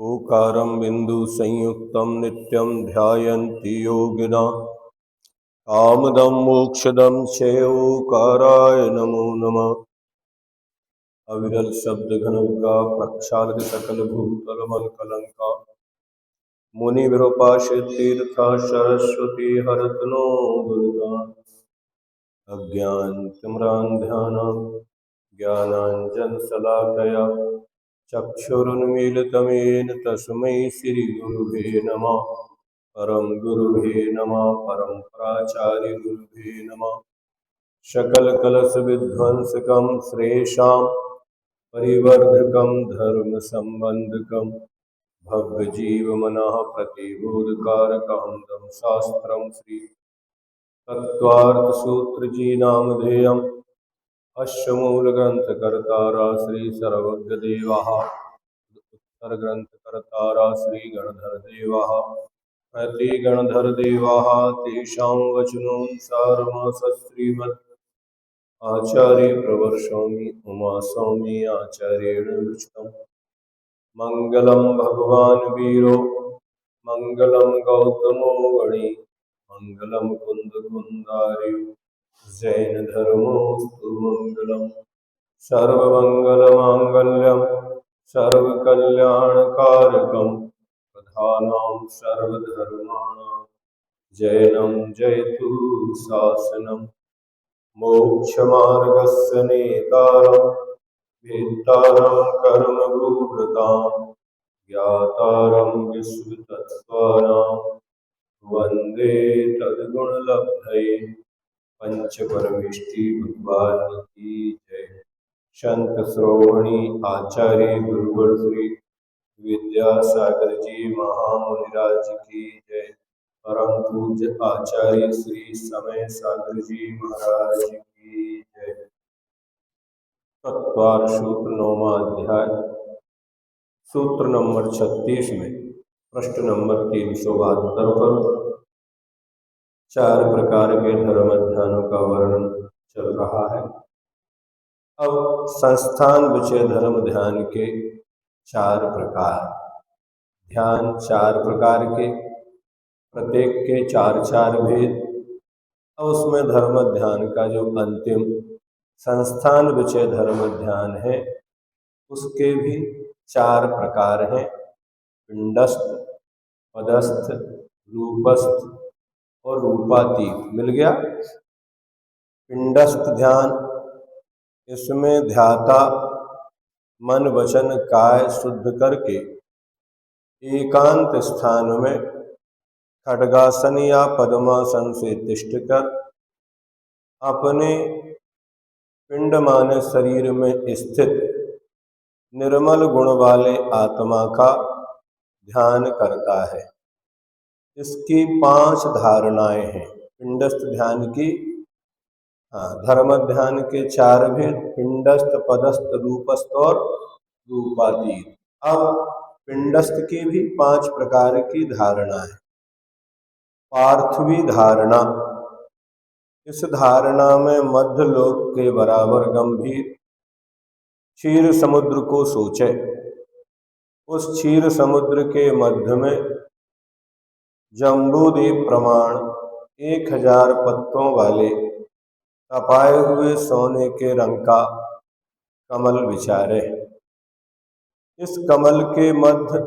ओकारं बिन्दुसंयुक्तं नित्यं ध्यायन्ति योगिनः कामदं मोक्षदं श्रेयोकाराय नमो नमः। अविरल शब्द घनौका प्रक्षालित सकल भूतल मल कलंका मुनि विरूपाशि तीर्थ सरस्वती हरत नो दुर्गा अज्ञानतिम्रान्धयानां ज्ञानाञ्जनशलाकया चक्षुरुन्मीलितमेन तस्मै श्रीगुरुवे नमः। परम गुरुवे नमः। परम्पराचार्य गुरुवे नमः। सकल कलश विध्वंसकं श्रेषां परिवर्धकं धर्म संबंधकं भव्य जीव मनः प्रतिबोधकारकं दम शास्त्रं श्री तत्वार्थ सूत्र जी नामधेयम् अश्व मूल ग्रंथ कर्तारा श्री सर्वज्ञ देवा उत्तर ग्रंथ कर्तारा श्री गणधर देवा प्रति गणधर देवा तेषां वचनोऽनुसारमासश्रीमद् आचार्य प्रवर्षोमि उमा सौम्य आचार्येण विरचितम् मंगलम भगवान वीरो मंगलम गौतमो वणि मंगलम कुंद कुंदार्यो जैन धर्मोस्तु मंगलम सर्वमंगलमांगल्यम सर्वकल्याणकारकम प्रधानां सर्वधर्माणां जैनं जयतु शासनम् मोक्षमार्गस्य नेतारं वेत्तारं कर्मभूभृतां ज्ञातारं विश्वतत्त्वानां वन्दे तद्गुणलब्धये पंचपरमेष्टि भगवान की जय। संत श्रोमणी आचार्य गुरुवर श्री विद्यासागर जी महामुनिराज की जय। परम पूज्य आचार्य श्री समय सागर जी महाराज की जय। तत्वार सूत्र 9वां अध्याय सूत्र नंबर 36 में प्रश्न नंबर 372 पर 4 प्रकार के धर्म ध्यानों का वर्णन चल रहा है। अब संस्थान विषय धर्म ध्यान के 4 प्रकार, ध्यान 4 प्रकार के, प्रत्येक के 4 भेद। अब उसमें धर्म ध्यान का जो अंतिम संस्थान विषय धर्म ध्यान है उसके भी 4 प्रकार हैं, पिंडस्थ, पदस्थ, रूपस्थ और रूपातीत। मिल गया। पिंडस्थ ध्यान, इसमें ध्याता मन वचन काय शुद्ध करके एकांत स्थान में खड्गासन या पद्मासन से तिष्ठ कर अपने पिंड माने शरीर में स्थित निर्मल गुण वाले आत्मा का ध्यान करता है। इसकी 5 धारणाएं हैं पिंडस्थ ध्यान की। धर्म ध्यान के 4 भेद, पिंडस्थ, पदस्थ, रूपस्थ और रूपातीत। अब पिंडस्थ की भी 5 प्रकार की धारणा है। पार्थिवी धारणा, इस धारणा में मध्य लोक के बराबर गंभीर क्षीर समुद्र को सोचे। उस क्षीर समुद्र के मध्य में जम्बूद्वीप प्रमाण 1000 पत्तों वाले तपाए हुए सोने के रंग का कमल विचारे। इस कमल के मध्य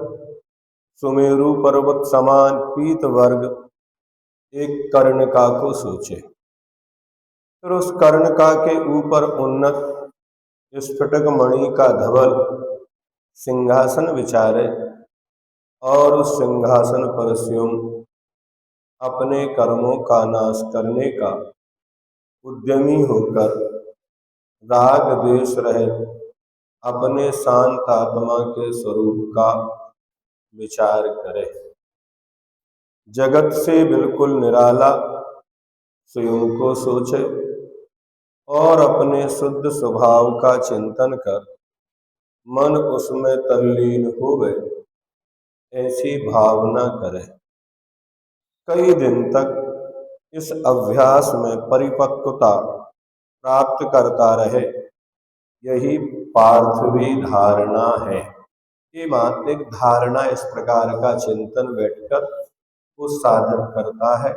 सुमेरु पर्वत समान पीत वर्ग एक कर्णिका को सोचे। फिर उस कर्णिका के ऊपर उन्नत स्फटिक मणि का धवल सिंहासन विचारे और उस सिंहासन पर स्वयं अपने कर्मों का नाश करने का उद्यमी होकर राग द्वेष रहित अपने शांत आत्मा के स्वरूप का विचार करे। जगत से बिल्कुल निराला स्वयं को सोचे और अपने शुद्ध स्वभाव का चिंतन कर मन उसमें तल्लीन हो गए, ऐसी भावना करे। कई दिन तक इस अभ्यास में परिपक्वता प्राप्त करता रहे, यही पार्थिवी धारणा है। ये मानसिक धारणा, इस प्रकार का चिंतन बैठकर वो साधन करता है,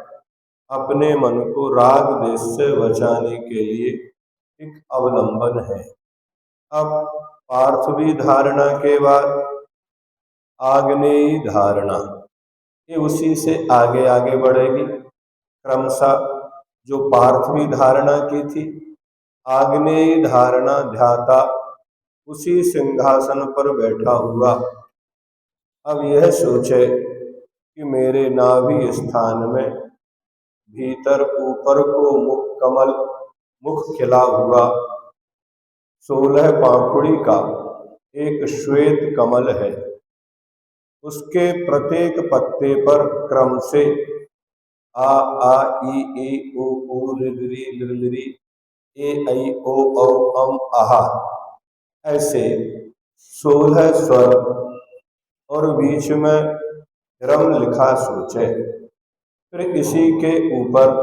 अपने मन को राग देश से बचाने के लिए एक अवलंबन है। अब पार्थवी धारणा के बाद आग्नेयी धारणा, ये उसी से आगे आगे बढ़ेगी क्रमशः। जो पार्थवी धारणा की थी, आग्नेयी धारणा ध्याता उसी सिंहासन पर बैठा हुआ अब यह सोचे कि मेरे नाभि स्थान में भीतर ऊपर को मुख खिला हुआ 16 पाखुड़ी का एक श्वेत कमल है। उसके प्रत्येक पत्ते पर क्रम से आ ई उ ऋ ऋ ए ऐ ओ औ अम आहा ऐसे 16 स्वर और बीच में रम लिखा सोचे। फिर इसी के ऊपर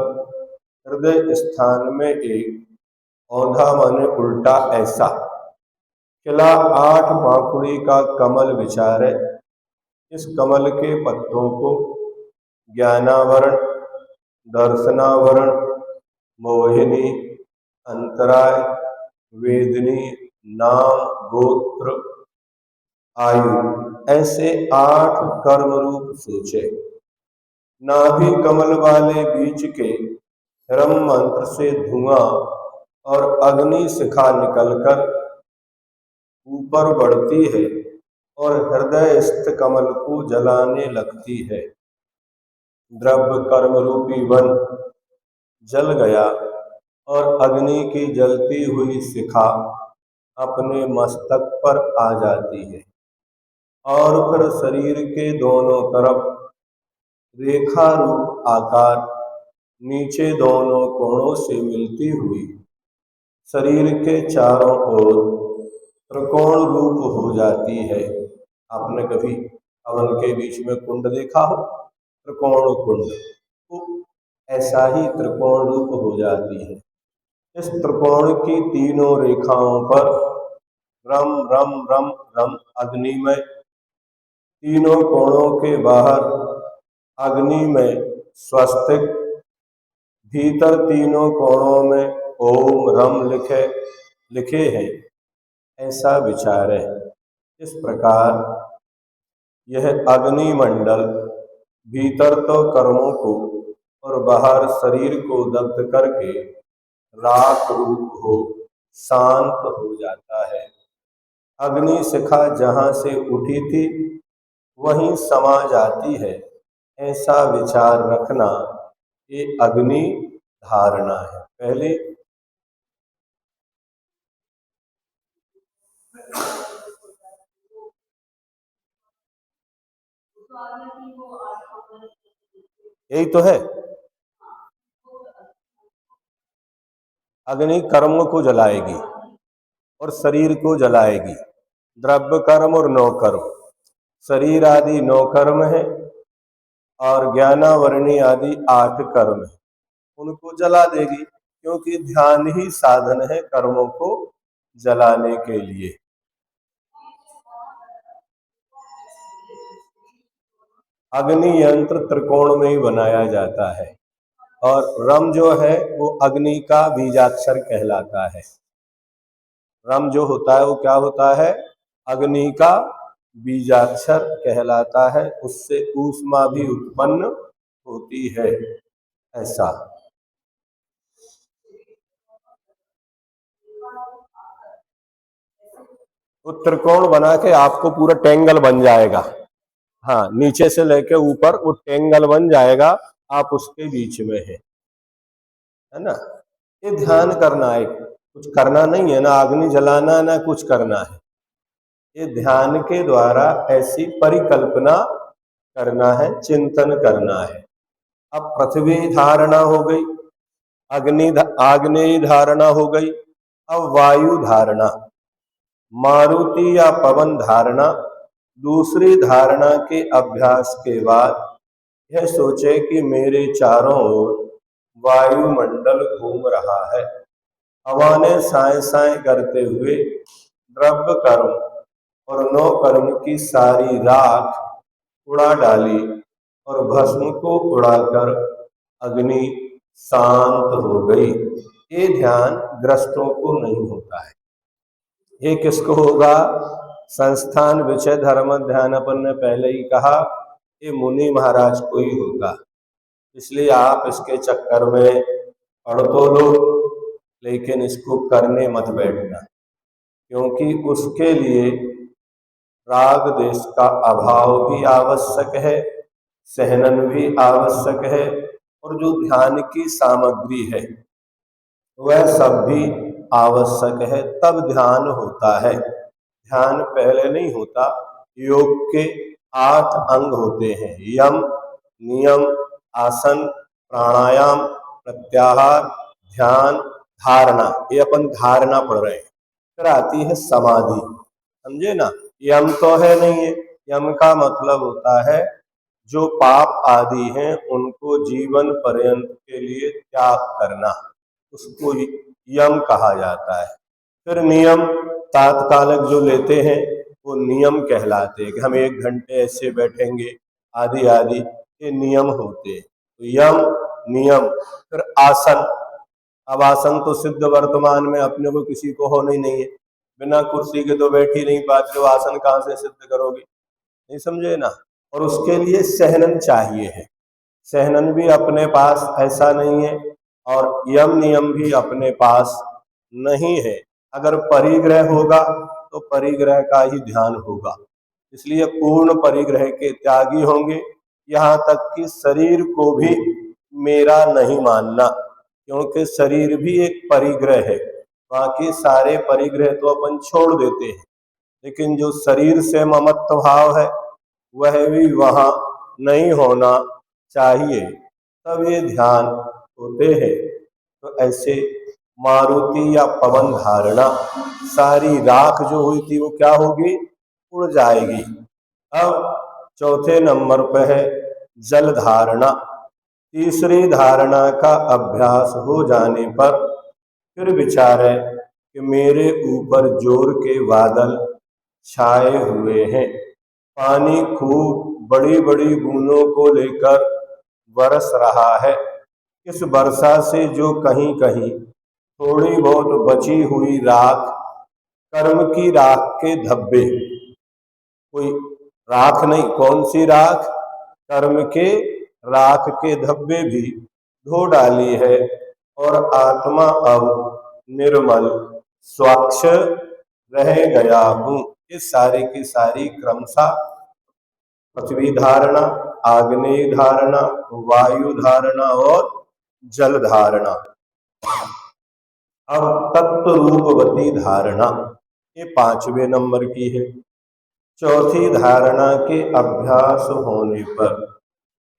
हृदय स्थान में एक औंधा माने उल्टा ऐसा खिला 8 पाखुड़ी का कमल विचारे। इस कमल के पत्तों को ज्ञानावरण, दर्शनावरण, मोहिनी, अंतराय, वेदनी, नाम, गोत्र, आयु ऐसे 8 कर्म रूप सोचे। नाभि कमल वाले बीच के रम मंत्र से धुआं और अग्नि शिखा निकलकर ऊपर बढ़ती है और हृदय स्थित कमल को जलाने लगती है। द्रव्य कर्म रूपी वन जल गया और अग्नि की जलती हुई शिखा अपने मस्तक पर आ जाती है और फिर शरीर के दोनों तरफ रेखा रूप आकार नीचे दोनों कोणों से मिलती हुई शरीर के चारों ओर त्रिकोण रूप हो जाती है। आपने कभी हवन के बीच में कुंड देखा हो, त्रिकोण कुंड, तो ऐसा ही त्रिकोण रूप हो जाती है। इस त्रिकोण की तीनों रेखाओं पर रम रम रम रम अग्नि में, तीनों कोणों के बाहर अग्नि में स्वस्तिक, भीतर तीनों कोणों में ओम रम लिखे हैं, ऐसा विचार है। इस प्रकार यह अग्नि मंडल भीतर तो कर्मों को और बाहर शरीर को दग्ध करके राख रूप हो शांत हो जाता है। अग्नि शिखा जहाँ से उठी थी वहीं समा जाती है, ऐसा विचार रखना, ये अग्नि धारणा है। पहले यही तो है, अग्नि कर्म को जलाएगी और शरीर को जलाएगी। द्रव्य कर्म और नौ कर्म, शरीर आदि 9 कर्म है और ज्ञानावरणी आदि 8 कर्म है, उनको जला देगी, क्योंकि ध्यान ही साधन है कर्मों को जलाने के लिए। अग्नि यंत्र त्रिकोण में ही बनाया जाता है और रम जो है वो अग्नि का बीजाक्षर कहलाता है। रम जो होता है वो क्या होता है? अग्नि का बीजाक्षर कहलाता है, उससे ऊष्मा भी उत्पन्न होती है। ऐसा वो त्रिकोण बना के आपको पूरा टेंगल बन जाएगा। हाँ, नीचे से लेके ऊपर वो टेंगल बन जाएगा, आप उसके बीच में है ना। ये ध्यान करना है, कुछ करना नहीं है ना, अग्नि जलाना ना कुछ करना है। ये ध्यान के द्वारा ऐसी परिकल्पना करना है, चिंतन करना है। अब पृथ्वी धारणा हो गई, आग्नेय धारणा हो गई, अब वायु धारणा, मारुति या पवन धारणा। दूसरी धारणा के अभ्यास के बाद यह सोचे कि मेरे चारों ओर वायुमंडल घूम रहा है, हवा ने साए साए करते हुए द्रव्य कर्म और 9 कर्म की सारी राख उड़ा डाली और भस्म को उड़ाकर अग्नि शांत हो गई। ये ध्यान ग्रस्तों को नहीं होता है। ये किसको होगा? संस्थान विषय धर्म ध्यान अपन ने पहले ही कहा, ये मुनि महाराज को ही होगा। इसलिए आप इसके चक्कर में पढ़ तो लो, लेकिन इसको करने मत बैठना, क्योंकि उसके लिए राग देश का अभाव भी आवश्यक है, सहनन भी आवश्यक है, और जो ध्यान की सामग्री है वह सब भी आवश्यक है, तब ध्यान होता है। ध्यान पहले नहीं होता। योग के 8 अंग होते हैं, यम, नियम, आसन, प्राणायाम, प्रत्याहार, ध्यान, धारणा। ये अपन धारणा पढ़ रहे हैं। फिर आती है समाधि, समझे ना। यम तो है नहीं है, यम का मतलब होता है जो पाप आदि हैं उनको जीवन पर्यंत के लिए त्याग करना, उसको यम कहा जाता है। फिर नियम तात्कालिक जो लेते हैं वो नियम कहलाते हैं कि हम 1 घंटे ऐसे बैठेंगे आदि आदि, ये नियम होते हैं। तो यम, नियम। फिर आसन। अब आसन तो सिद्ध वर्तमान में अपने को किसी को होना ही नहीं है, बिना कुर्सी के तो बैठ ही नहीं पाते हो, आसन कहाँ से सिद्ध करोगे? नहीं समझे ना। और उसके लिए सहनन चाहिए है, सहनन भी अपने पास ऐसा नहीं है, और यम नियम भी अपने पास नहीं है। अगर परिग्रह होगा तो परिग्रह का ही ध्यान होगा, इसलिए पूर्ण परिग्रह के त्यागी होंगे। यहाँ तक कि शरीर को भी मेरा नहीं मानना, क्योंकि शरीर भी एक परिग्रह है। बाकी सारे परिग्रह तो अपन छोड़ देते हैं, लेकिन जो शरीर से ममत्व भाव है वह भी वहाँ नहीं होना चाहिए, तब ये ध्यान होते हैं। तो ऐसे मारुति या पवन धारणा, सारी राख जो हुई थी वो क्या होगी? उड़ जाएगी। अब चौथे नंबर पर है जल धारणा। तीसरी धारणा का अभ्यास हो जाने पर फिर विचार है कि मेरे ऊपर जोर के बादल छाए हुए हैं, पानी खूब बड़ी बड़ी बूंदों को लेकर बरस रहा है। इस वर्षा से जो कहीं कहीं थोड़ी बहुत बची हुई राख, कर्म की राख के धब्बे, कोई राख नहीं, कौन सी राख? कर्म के राख के धब्बे भी धो डाली है, और आत्मा अब निर्मल स्वच्छ रह गया हूँ। इस सारी की सारी क्रमशः पृथ्वी धारणा, आग्नेय धारणा, वायु धारणा और जल धारणा। अब तत्व रूपवती धारणा, ये 5वें नंबर की है। चौथी धारणा के अभ्यास होने पर,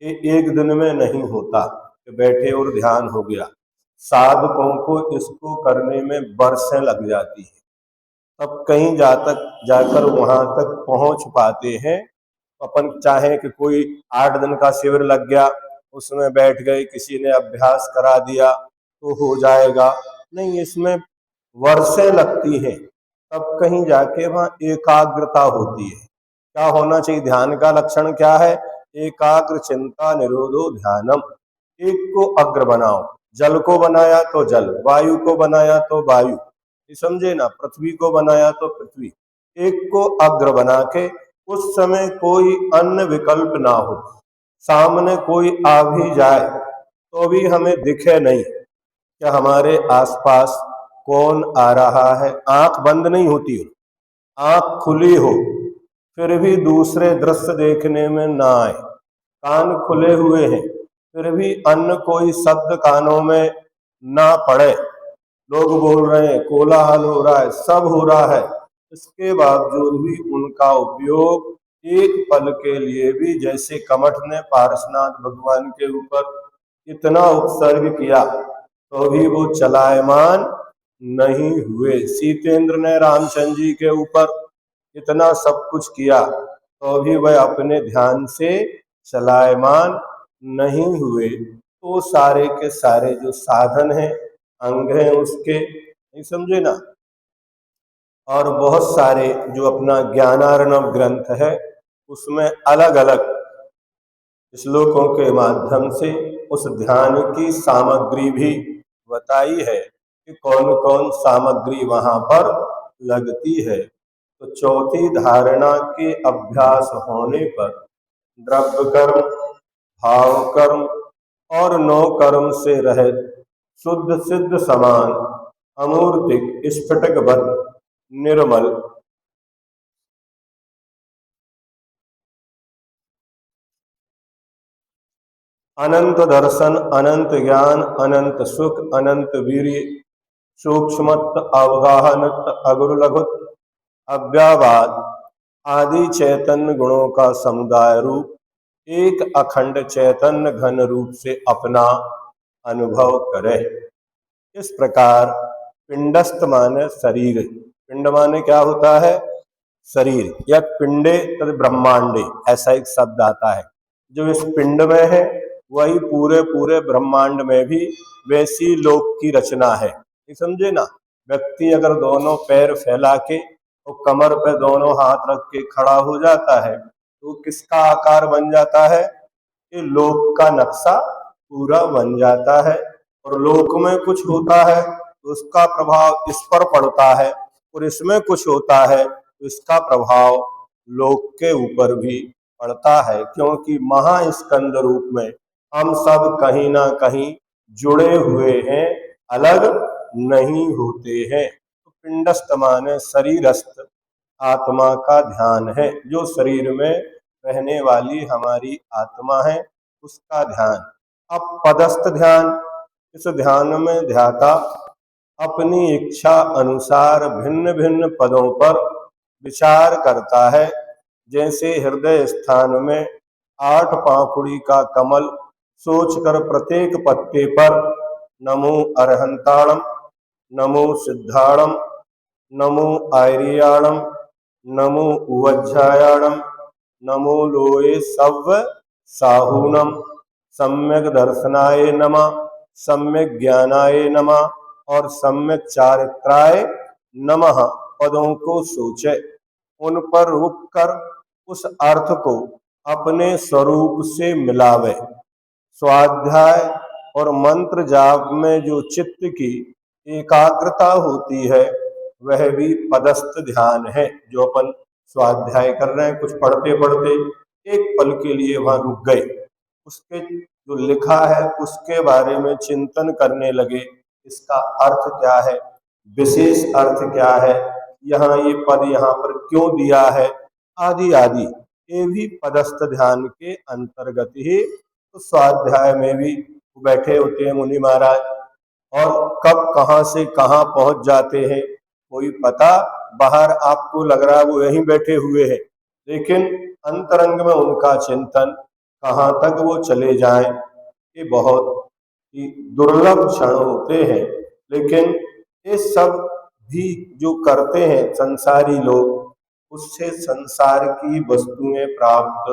ये एक दिन में नहीं होता कि बैठे और ध्यान हो गया। साधकों को इसको करने में बरसें लग जाती है, तब कहीं जाकर वहां तक पहुंच पाते हैं। अपन चाहे कि कोई 8 दिन का शिविर लग गया, उसमें बैठ गए, किसी ने अभ्यास करा दिया तो हो जाएगा, नहीं, इसमें वर्षें लगती हैं, तब कहीं जाके वहां एकाग्रता होती है। क्या होना चाहिए? ध्यान का लक्षण क्या है? एकाग्र चिंता निरोधो ध्यानम। एक को अग्र बनाओ, जल को बनाया तो जल, वायु को बनाया तो वायु, समझे ना, पृथ्वी को बनाया तो पृथ्वी, एक को अग्र बना के उस समय कोई अन्य विकल्प ना हो, सामने कोई आ भी जाए तो भी हमें दिखे नहीं कि हमारे आसपास कौन आ रहा है। आंख बंद नहीं होती हो, आंख खुली हो, फिर भी दूसरे दृश्य देखने में ना आए। कान खुले हुए हैं, फिर भी अन्य कोई शब्द कानों में ना पड़े। लोग बोल रहे हैं, कोलाहल हो रहा है, सब हो रहा है, इसके बावजूद भी उनका उपयोग एक पल के लिए भी, जैसे कमठ ने पारसनाथ भगवान के ऊपर इतना उत्सर्ग किया तो भी वो चलायमान नहीं हुए। सीतेंद्र ने रामचंद्र जी के ऊपर इतना सब कुछ किया तो भी वह अपने ध्यान से चलायमान नहीं हुए। तो सारे के सारे जो साधन हैं, अंग हैं उसके, नहीं समझे ना। और बहुत सारे जो अपना ज्ञानार्णव ग्रंथ है उसमें अलग अलग श्लोकों के माध्यम से उस ध्यान की सामग्री भी बताई है कि कौन कौन सामग्री वहां पर लगती है। तो चौथी धारणा के अभ्यास होने पर द्रव्य कर्म, भाव कर्म और नौ कर्म से रहित शुद्ध सिद्ध समान अमूर्तिक स्फटिकवत निर्मल अनंत दर्शन, अनंत ज्ञान, अनंत सुख, अनंत वीर्य, सूक्ष्मत अवगाहनत अगुरुलघुत अव्यावाद आदि चैतन्य गुणों का समुदाय रूप एक अखंड चैतन्य घन रूप से अपना अनुभव करे। इस प्रकार पिंडस्थ माने शरीर, पिंड माने क्या होता है? शरीर, या पिंडे तद ब्रह्मांडे ऐसा एक शब्द आता है। जो इस पिंड में है वही पूरे पूरे ब्रह्मांड में भी वैसी लोक की रचना है। ये समझे ना, व्यक्ति अगर दोनों पैर फैला के और कमर पे दोनों हाथ रख के खड़ा हो जाता है तो किसका आकार बन जाता है? ये लोक का नक्शा पूरा बन जाता है। और लोक में कुछ होता है तो उसका प्रभाव इस पर पड़ता है, और इसमें कुछ होता है तो इसका प्रभाव लोक के ऊपर भी पड़ता है, क्योंकि महास्कंद रूप में हम सब कहीं ना कहीं जुड़े हुए हैं, अलग नहीं होते हैं। तो पिंडस्थ माने शरीरस्थ आत्मा का ध्यान है, जो शरीर में रहने वाली हमारी आत्मा है उसका ध्यान। अब पदस्थ ध्यान, इस ध्यान में ध्याता अपनी इच्छा अनुसार भिन्न भिन्न पदों पर विचार करता है। जैसे हृदय स्थान में 8 पाखुड़ी का कमल सोचकर प्रत्येक पत्ते पर नमो अरहंताणम, नमो सिद्धाणम, नमो आयरियाणम, नमो उवज्जायाणम, नमो लोए सव्व साहूनम, सम्यक दर्शनाय नमः, सम्यक ज्ञानाय नमः और सम्यक चारित्राय नमः पदों को सोचे। उन पर रुककर उस अर्थ को अपने स्वरूप से मिलावे। स्वाध्याय और मंत्र जाप में जो चित्त की एकाग्रता होती है वह भी पदस्थ ध्यान है। जो अपन स्वाध्याय कर रहे हैं, कुछ पढ़ते पढ़ते एक पल के लिए वहां रुक गए, उसके जो लिखा है उसके बारे में चिंतन करने लगे, इसका अर्थ क्या है, विशेष अर्थ क्या है, यहाँ ये पद यहाँ पर क्यों दिया है, आदि आदि, ये भी पदस्थ ध्यान के अंतर्गत ही। तो स्वाध्याय में भी बैठे होते हैं मुनि महाराज, और कब कहाँ से कहाँ पहुंच जाते हैं कोई पता, बाहर आपको लग रहा है वो यहीं बैठे हुए हैं, लेकिन अंतरंग में उनका चिंतन कहाँ तक वो चले जाएं, ये बहुत ही दुर्लभ क्षण होते हैं। लेकिन ये सब भी जो करते हैं संसारी लोग, उससे संसार की वस्तुएं प्राप्त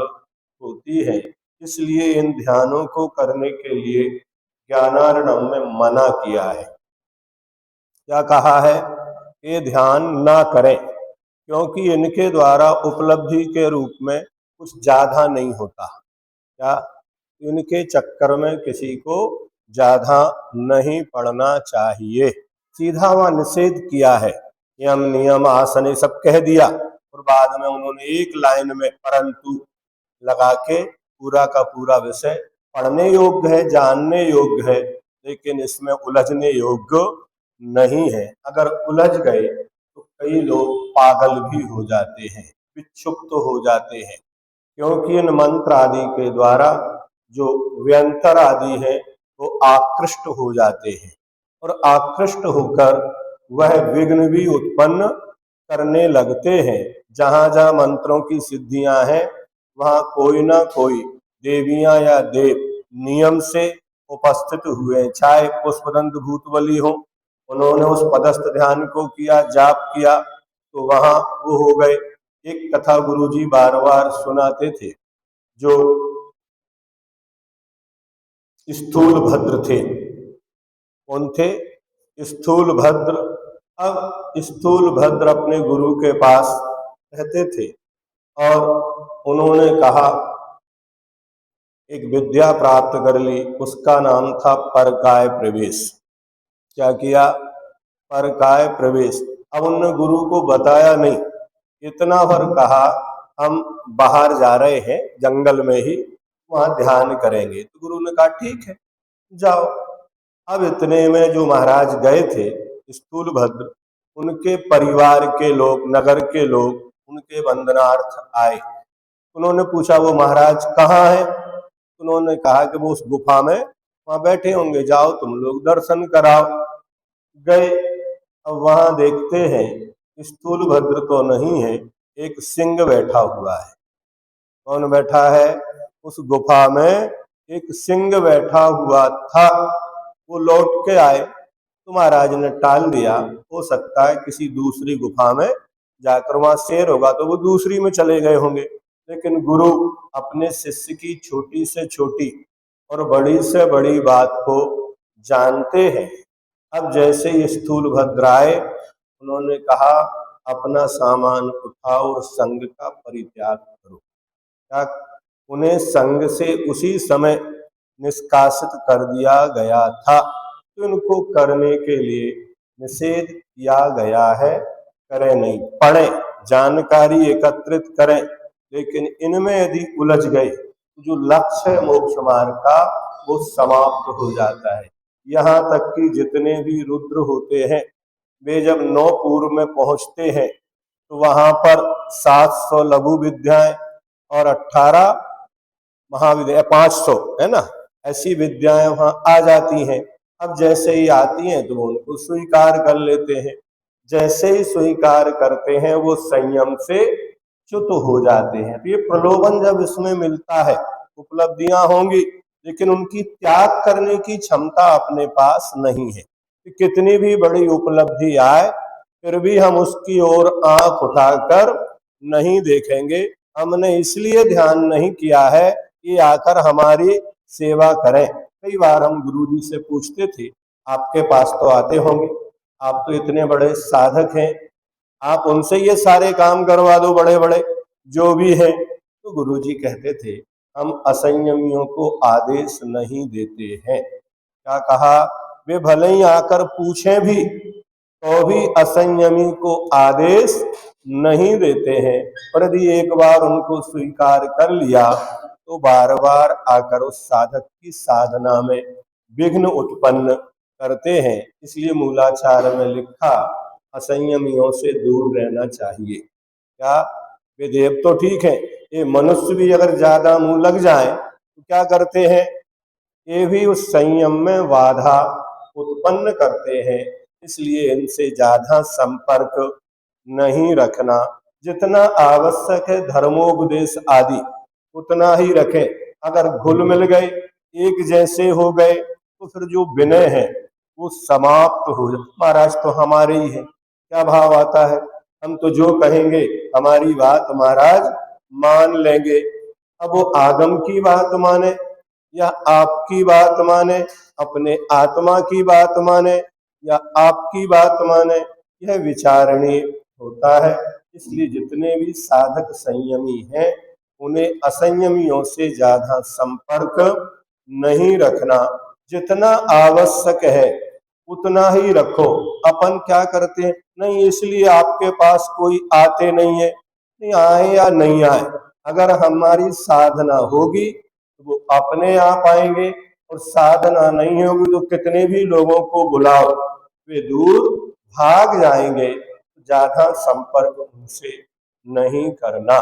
होती है। इसलिए इन ध्यानों को करने के लिए ज्ञानार्णव में मना किया है। क्या कहा है? ये ध्यान ना करें, क्योंकि इनके द्वारा उपलब्धि के रूप में कुछ ज्यादा नहीं होता। क्या इनके चक्कर में किसी को ज्यादा नहीं पड़ना चाहिए। सीधा वहां निषेध किया है, यम नियम आसन ये सब कह दिया, और बाद में उन्होंने एक लाइन में परंतु लगा के पूरा का पूरा विषय पढ़ने योग्य है, जानने योग्य है, लेकिन इसमें उलझने योग्य नहीं है। अगर उलझ गए तो कई लोग पागल भी हो जाते हैं, विक्षुब्ध हो जाते हैं, क्योंकि इन मंत्र आदि के द्वारा जो व्यंतर आदि है वो आकृष्ट हो जाते हैं, और आकृष्ट होकर वह विघ्न भी उत्पन्न करने लगते हैं। जहां जहां मंत्रों की सिद्धियां हैं वहां कोई ना कोई देवियां या देव नियम से उपस्थित हुए, चाहे पुष्पदंत भूतबली हो, उन्होंने उस पदस्थ ध्यान को किया, जाप किया, तो वहां वो हो गए। एक कथा गुरुजी बार बार सुनाते थे, जो स्थूल भद्र थे। कौन थे? स्थूल भद्र अब स्थूल भद्र अपने गुरु के पास रहते थे और उन्होंने कहा, एक विद्या प्राप्त कर ली, उसका नाम था परकाय प्रवेश। क्या किया? परकाय प्रवेश। अब उन्होंने गुरु को बताया नहीं, इतना भर कहा हम बाहर जा रहे हैं जंगल में ही, वहां ध्यान करेंगे। तो गुरु ने कहा ठीक है जाओ। अब इतने में जो महाराज गए थे स्थूल भद्र, उनके परिवार के लोग, नगर के लोग उनके वंदनार्थ आए। उन्होंने पूछा वो महाराज कहाँ है? उन्होंने कहा कि वो उस गुफा में वहां बैठे होंगे, जाओ तुम लोग दर्शन कराओ। गए। अब वहां देखते हैं स्थूल भद्र तो नहीं है, एक सिंह बैठा हुआ है। कौन बैठा है? उस गुफा में एक सिंह बैठा हुआ था। वो लौट के आए तो महाराज ने टाल दिया, हो सकता है किसी दूसरी गुफा में जाकर वहां शेर होगा तो वो दूसरी में चले गए होंगे। लेकिन गुरु अपने शिष्य की छोटी से छोटी और बड़ी से बड़ी बात को जानते हैं। अब जैसे ही स्थूल भद्र आए, उन्होंने कहा अपना सामान उठाओ और संग का परित्याग करो। क्या? उन्हें संग से उसी समय निष्कासित कर दिया गया था। तो इनको करने के लिए निषेध किया गया है, करें नहीं। पढ़ें, जानकारी एकत्रित करें, लेकिन इनमें यदि उलझ गए तो जो लक्ष्य है मोक्ष मार्ग का वो समाप्त हो जाता है। यहाँ तक कि जितने भी रुद्र होते हैं वे जब नौपूर में पहुंचते हैं तो वहां पर 700 लघु विद्याएं और 18 महाविद्या, 500 है ना, ऐसी विद्याएं वहां आ जाती हैं। अब जैसे ही आती हैं तो वो उनको स्वीकार कर लेते हैं। जैसे ही स्वीकार करते हैं वो संयम से च्युत हो जाते हैं। तो ये प्रलोभन जब इसमें मिलता है, उपलब्धियां होंगी लेकिन उनकी त्याग करने की क्षमता अपने पास नहीं है। कि कितनी भी बड़ी उपलब्धि आए फिर भी हम उसकी ओर आंख उठाकर नहीं देखेंगे। हमने इसलिए ध्यान नहीं किया है कि आकर हमारी सेवा करें। कई बार हम गुरुजी से पूछते थे, आपके पास तो आते होंगे, आप तो इतने बड़े साधक हैं, आप उनसे ये सारे काम करवा दो बड़े बड़े जो भी है। तो गुरुजी कहते थे हम असंयमियों को आदेश नहीं देते हैं। क्या कहा? वे भले ही आकर पूछें भी तो भी असंयमी को आदेश नहीं देते हैं। और यदि एक बार उनको स्वीकार कर लिया तो बार बार आकर उस साधक की साधना में विघ्न उत्पन्न करते हैं। इसलिए मूलाचार में लिखा असंयमियों से दूर रहना चाहिए। क्या? वे देव तो ठीक है, ये मनुष्य भी अगर ज्यादा मुंह लग जाए तो क्या करते हैं? ये भी उस संयम में बाधा उत्पन्न करते हैं। इसलिए इनसे ज्यादा संपर्क नहीं रखना। जितना आवश्यक है धर्मोपदेश आदि उतना ही रखें। अगर घुल मिल गए, एक जैसे हो गए तो फिर जो विनय है वो समाप्त हो जाए। महाराज तो हमारे ही है, क्या भाव आता है? हम तो जो कहेंगे हमारी बात महाराज मान लेंगे। अब वो आगम की बात माने या आपकी बात माने, अपने आत्मा की बात माने या आपकी बात माने, यह विचारणीय होता है। इसलिए जितने भी साधक संयमी हैं उन्हें असंयमियों से ज्यादा संपर्क नहीं रखना। जितना आवश्यक है उतना ही रखो। अपन क्या करते हैं, नहीं इसलिए आपके पास कोई आते नहीं है, नहीं आए या नहीं आए, अगर हमारी साधना होगी तो वो अपने आप आएंगे, और साधना नहीं होगी तो कितने भी लोगों को बुलाओ वे दूर भाग जाएंगे। ज्यादा संपर्क उनसे नहीं करना।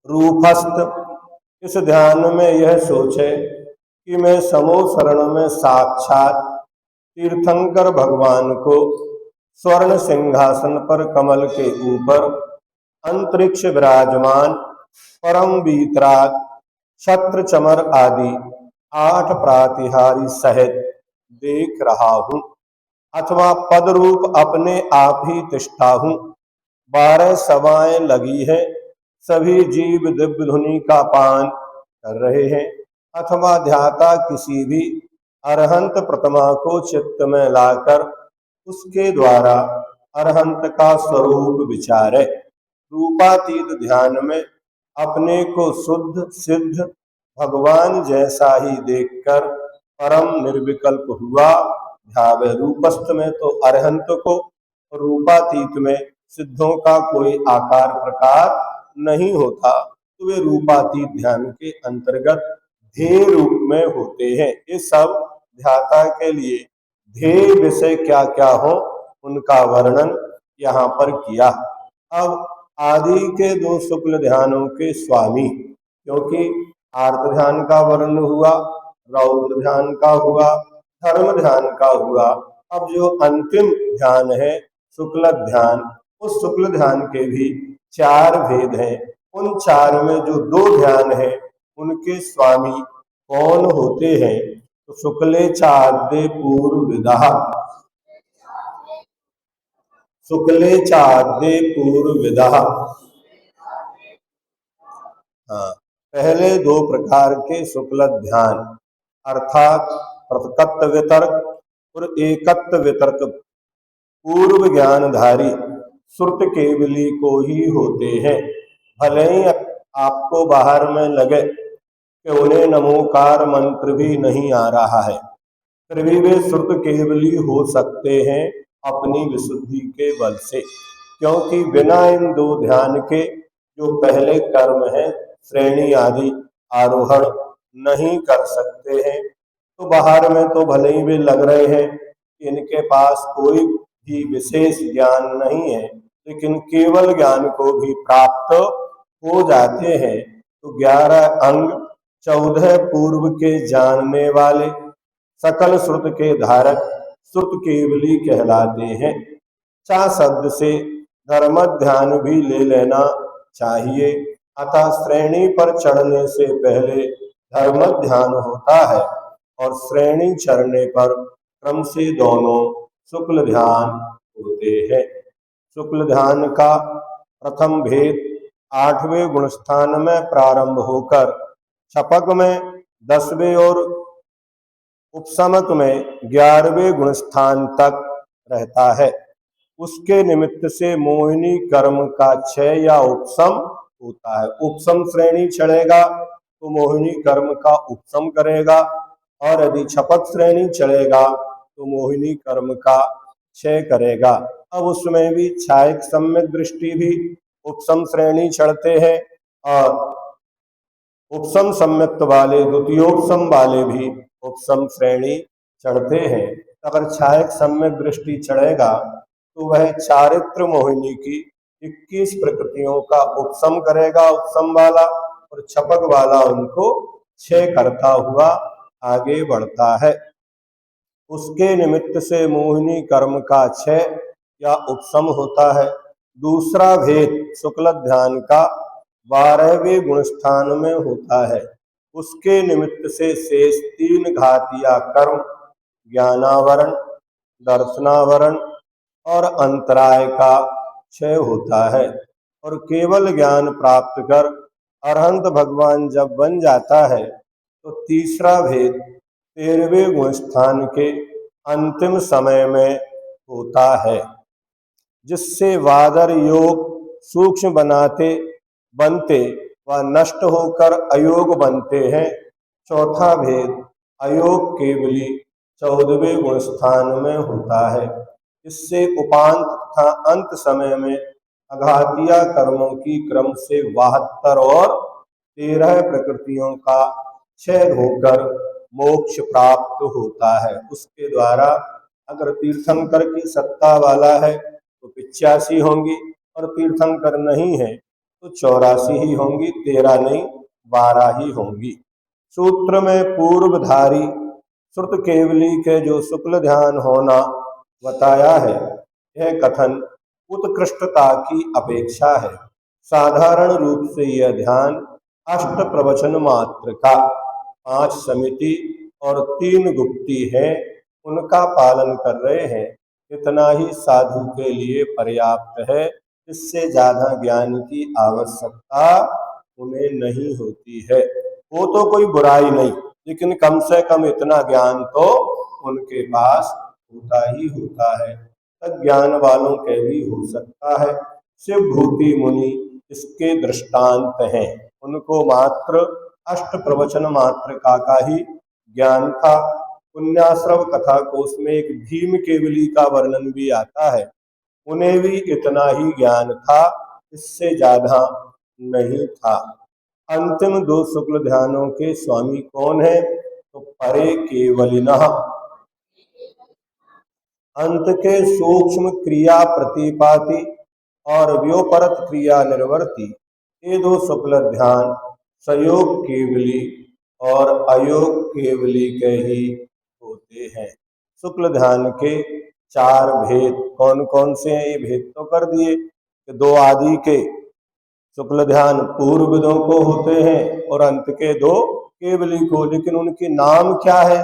रूपस्थ इस ध्यान में यह सोचे कि मैं समूह शरण में साक्षात तीर्थंकर भगवान को स्वर्ण सिंहासन पर कमल के ऊपर अंतरिक्ष विराजमान परम वीतराग छत्र चमर आदि 8 प्रातिहारी सहित देख रहा हूं, अथवा पद रूप अपने आप ही तिष्ठा हूं। 12 सभाएं लगी है, सभी जीव दिव्य धुनि का पान कर रहे हैं, अथवा ध्याता किसी भी अरहंत प्रतिमा को चित्त में लाकर उसके द्वारा अरहंत का स्वरूप विचारे। रूपातीत ध्यान में अपने को शुद्ध सिद्ध भगवान जैसा ही देखकर परम निर्विकल्प हुआ ध्यावे। रूपस्थ में तो अरहंत को, रूपातीत में सिद्धों का कोई आकार प्रकार नहीं होता, तो वे रूपातीत ध्यान के अंतर्गत ध्येय रूप में होते हैं। ये सब ध्याता के लिए ध्येय विषय क्या क्या हो उनका वर्णन यहाँ पर किया। अब आदि के दो शुक्ल ध्यानों के स्वामी, क्योंकि आर्त ध्यान का वर्णन हुआ, रौद्र ध्यान का हुआ, धर्म ध्यान का हुआ। अब जो अंतिम ध्यान है शुक्ल ध्यान, उस शुक्ल ध्यान के भी चार भेद हैं। उन चार में जो दो ध्यान है उनके स्वामी कौन होते हैं? तो शुक्ले चाद्य पूर्व विदा, शुक्ले चाद्य पूर्व विदा। हाँ, पहले दो प्रकार के शुक्ल ध्यान अर्थात पृथकत्व वितर्क और एकत्व वितर्क पूर्व ज्ञानधारी श्रुत केवली को ही होते हैं। भले ही आपको बाहर में लगे कि उन्हें नमोकार मंत्र भी नहीं आ रहा है, फिर भी वे श्रुत केवली हो सकते हैं अपनी विशुद्धि के बल से, क्योंकि बिना इन दो ध्यान के जो पहले कर्म है श्रेणी आदि आरोहण नहीं कर सकते हैं। तो बाहर में तो भले ही वे लग रहे हैं कि इनके पास कोई भी विशेष ज्ञान नहीं है, लेकिन केवल ज्ञान को भी प्राप्त हो जाते हैं। तो 11 अंग 14 पूर्व के जानने वाले सकल श्रुत के धारक श्रुत केवली कहलाते हैं। चा शब्द से धर्म ध्यान भी ले लेना चाहिए। अतः श्रेणी पर चढ़ने से पहले धर्म ध्यान होता है और श्रेणी चढ़ने पर क्रम से दोनों शुक्ल ध्यान होते हैं। शुक्ल ध्यान का प्रथम भेद 8वें गुणस्थान में प्रारंभ होकर छपक में 10वें और उपसमक में 11वें गुणस्थान तक रहता है। उसके निमित्त से मोहिनी कर्म का क्षय या उपसम होता है। उपसम श्रेणी चढ़ेगा तो मोहिनी कर्म का उपसम करेगा, और यदि छपक श्रेणी चढ़ेगा तो मोहिनी कर्म का क्षय करेगा। अब उसमें भी छायक सम्यक दृष्टि भी उपसम श्रेणी चढ़ते हैं, और उपसम सम्यक्त वाले द्वितीयोपसम वाले भी उपसम श्रेणी चढ़ते हैं। अगर छायक सम्यक दृष्टि चढ़ेगा तो वह चारित्र मोहिनी की 21 प्रकृतियों का उपसम करेगा उपसम वाला, और छपक वाला उनको क्षय करता हुआ आगे बढ़ता है। उसके निमित्त से मोहिनी कर्म का क्षय या उपसम होता है। दूसरा भेद शुक्ल ध्यान का 12वें गुणस्थान में होता है। उसके निमित्त से शेष 3 घातिया कर्म ज्ञानावरण, दर्शनावरण और अंतराय का क्षय होता है, और केवल ज्ञान प्राप्त कर अरहंत भगवान जब बन जाता है तो तीसरा भेद 13वें गुणस्थान के अंतिम समय में होता है, जिससे वादर योग सूक्ष्म बनते व नष्ट होकर अयोग बनते हैं। चौथा भेद अयोग केवली 14वें गुणस्थान में होता है। इससे उपांत तथा अंत समय में अघातिया कर्मों की क्रम से 72 और 13 प्रकृतियों का क्षय होकर मोक्ष प्राप्त होता है। उसके द्वारा अगर तीर्थंकर की सत्ता वाला है तो 85 होंगी, और तीर्थंकर नहीं है तो 84 ही होंगी, 13 नहीं 12 ही होंगी। सूत्र में पूर्वधारी श्रुत केवली के जो शुक्ल ध्यान होना बताया है, यह कथन उत्कृष्टता की अपेक्षा है। साधारण रूप से यह ध्यान अष्ट प्रवचन मात्र का 5 समिति और 3 गुप्ती है, उनका पालन कर रहे हैं, इतना ही साधु के लिए पर्याप्त है। इससे ज्यादा ज्ञान की आवश्यकता उन्हें नहीं होती है। वो तो कोई बुराई नहीं, लेकिन कम से कम इतना ज्ञान तो उनके पास होता ही होता है। ज्ञान वालों के भी हो सकता है। शिव भूति मुनि इसके दृष्टांत हैं। उनको मात्र अष्ट प्रवचन मात्र का ही ज्ञान था। पुण्याश्रव कथा कोश में एक भीम केवली का वर्णन भी आता है। उन्हें भी इतना ही ज्ञान था, इससे ज्यादा नहीं था। अंतिम दो शुक्ल ध्यानों के स्वामी कौन है? तो परे केवलिनः, अंत के सूक्ष्म क्रिया प्रतिपाति और व्योपरत क्रिया निर्वर्ती, ये दो शुक्ल ध्यान सयोग केवली और अयोग केवली के ही होते हैं। शुक्ल ध्यान के चार भेद कौन कौन से हैं? ये भेद तो कर दिए कि दो आदि के शुक्ल ध्यान पूर्वविदों को होते हैं और अंत के दो केवली को, लेकिन उनके नाम क्या है?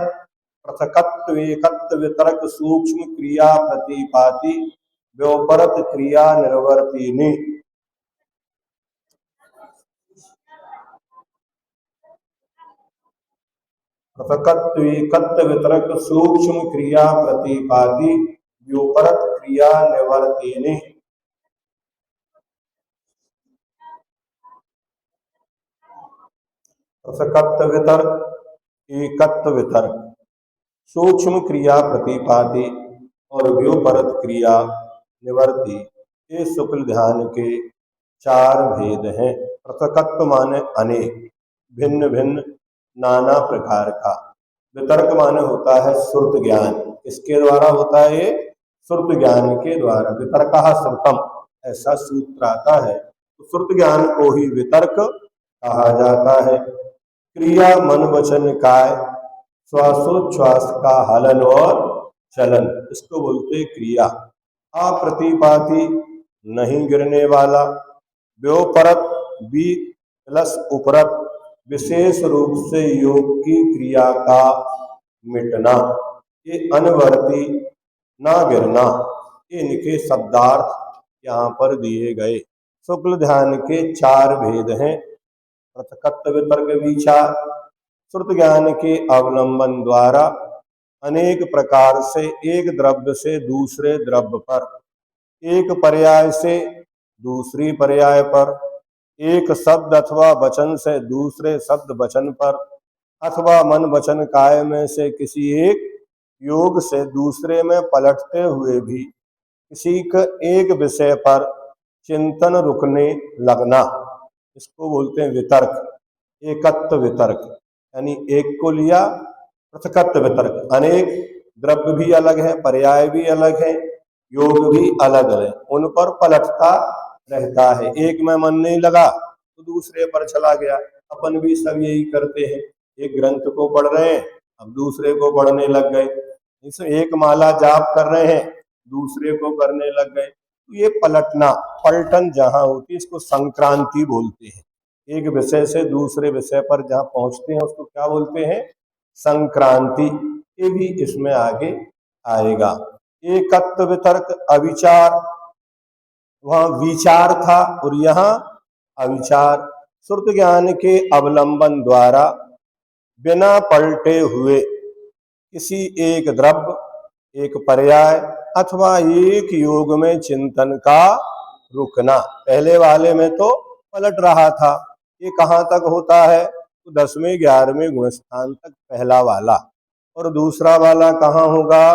पृथकत्व, एकत्व, वितरक, सूक्ष्म क्रिया प्रतिपाति, व्योपरत क्रिया निर्वर्तिनी। पृथकत्व, एकत्व, वितरक, सूक्ष्म क्रिया प्रतिपाति, व्योपरत क्रिया निवर्तिनी। पृथकत्व वितर्क, एकत्व वितर्क, सूक्ष्म क्रिया प्रतिपाति और व्योपरत क्रिया निवर्ती, ये शुक्ल ध्यान के चार भेद हैं। पृथकत्व माने अनेक, भिन्न भिन्न, नाना प्रकार का। वितर्क माने होता है श्रुत ज्ञान। इसके द्वारा होता है ये श्रुत ज्ञान के द्वारा। वितर्कः श्रुतम, ऐसा सूत्र आता है। तो श्रुत ज्ञान को ही वितर्क कहा जाता है। क्रिया मन वचन काय, श्वासोच्छ्वास का हलन और चलन, इसको बोलते क्रिया। अप्रतिपाती, नहीं गिरने वाला। व्योपरत, बी प्लस उपरत, विशेष रूप से योग की क्रिया का मिटना। ये अनवर्ती, ना गिरना, इनके शब्दार्थ यहाँ पर दिए गए। शुक्ल ध्यान के चार भेद हैं। पृथकत्व, वितर्क, विचार। श्रुत ज्ञान के अवलंबन द्वारा अनेक प्रकार से एक द्रव्य से दूसरे द्रव्य पर, एक पर्याय से दूसरी पर्याय पर, एक शब्द अथवा वचन से दूसरे शब्द वचन पर, अथवा मन वचन काय में से किसी एक योग से दूसरे में पलटते हुए भी किसी का एक विषय पर चिंतन रुकने लगना, इसको बोलते हैं वितर्क। एकत्व वितर्क, यानी एक को लिया। पृथकत्व वितर्क, अनेक द्रव्य भी अलग है, पर्याय भी अलग है, योग भी अलग है, उन पर पलटता रहता है। एक में मन नहीं लगा तो दूसरे पर चला गया। अपन भी सब यही करते हैं, एक ग्रंथ को पढ़ रहे हैं, अब दूसरे को पढ़ने लग गए। एक माला जाप कर रहे हैं, दूसरे को करने लग गए। तो ये पलटना, पलटन जहाँ होती है, इसको संक्रांति बोलते हैं। एक विषय से दूसरे विषय पर जहाँ पहुंचते हैं उसको क्या बोलते हैं? संक्रांति। ये भी इसमें आगे आएगा। एकत्व वितर्क, अविचार, वहां विचार था और यहाँ अविचार। श्रुत ज्ञान के अवलंबन द्वारा बिना पलटे हुए किसी एक द्रव्य, एक पर्याय अथवा एक योग में चिंतन का रुकना। पहले वाले में तो पलट रहा था। ये कहाँ तक होता है? तो 10वें 11वें गुण स्थान तक पहला वाला, और दूसरा वाला कहाँ होगा?